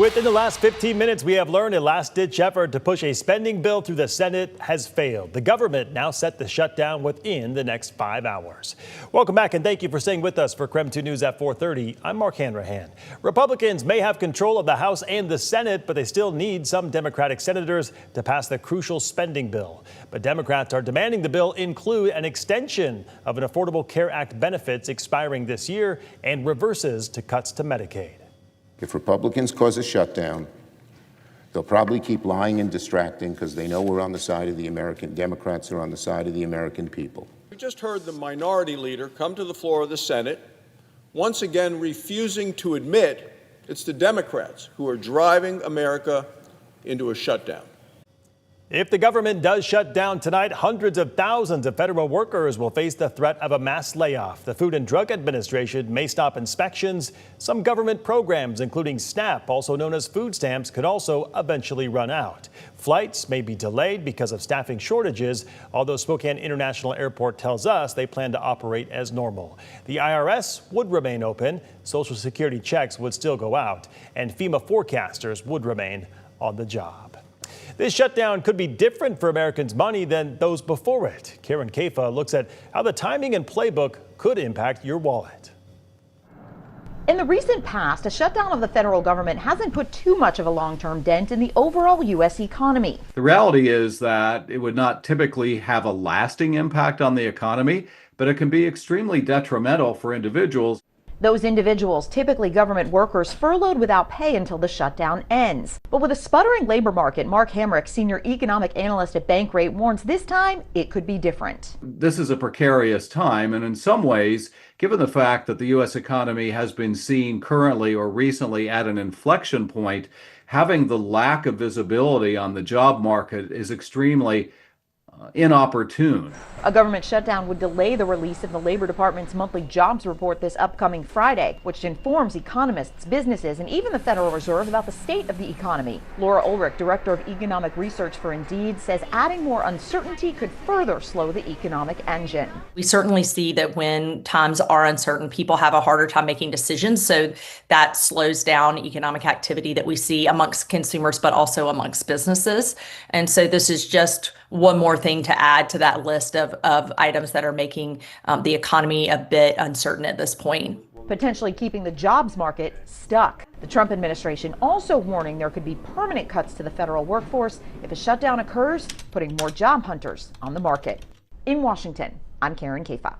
Within the last 15 minutes, we have learned a last-ditch effort to push a spending bill through the Senate has failed. The government now set to shut down within the next 5 hours. Welcome back, and thank you for staying with us for KREM 2 News at 4:30. I'm Mark Hanrahan. Republicans may have control of the House and the Senate, but they still need some Democratic senators to pass the crucial spending bill. But Democrats are demanding the bill include an extension of an Affordable Care Act benefits expiring this year and reverses to cuts to Medicaid. If Republicans cause a shutdown, they'll probably keep lying and distracting because they know we're on the side of the American Democrats are on the side of the American people. We just heard the minority leader come to the floor of the Senate, once again refusing to admit it's the Democrats who are driving America into a shutdown. If the government does shut down tonight, hundreds of thousands of federal workers will face the threat of a mass layoff. The Food and Drug Administration may stop inspections. Some government programs, including SNAP, also known as food stamps, could also eventually run out. Flights may be delayed because of staffing shortages, although Spokane International Airport tells us they plan to operate as normal. The IRS would remain open, Social Security checks would still go out, and FEMA forecasters would remain on the job. This shutdown could be different for Americans' money than those before it. Karen Kafa looks at how the timing and playbook could impact your wallet. In the recent past, a shutdown of the federal government hasn't put too much of a long-term dent in the overall U.S. economy. The reality is that it would not typically have a lasting impact on the economy, but it can be extremely detrimental for individuals. Those individuals, typically government workers, furloughed without pay until the shutdown ends. But with a sputtering labor market, Mark Hamrick, senior economic analyst at Bankrate, warns this time it could be different. This is a precarious time, and in some ways, given the fact that the U.S. economy has been seen currently or recently at an inflection point, having the lack of visibility on the job market is extremely inopportune. A government shutdown would delay the release of the Labor Department's monthly jobs report this upcoming Friday, which informs economists, businesses, and even the Federal Reserve about the state of the economy. Laura Ulrich, director of economic research for Indeed, says adding more uncertainty could further slow the economic engine. We certainly see that when times are uncertain, people have a harder time making decisions. So that slows down economic activity that we see amongst consumers, but also amongst businesses. And so this is just one more thing to add to that list of items that are making the economy a bit uncertain at this point. Potentially keeping the jobs market stuck. The Trump administration also warning there could be permanent cuts to the federal workforce if a shutdown occurs, putting more job hunters on the market. In Washington, I'm Karen Kafa.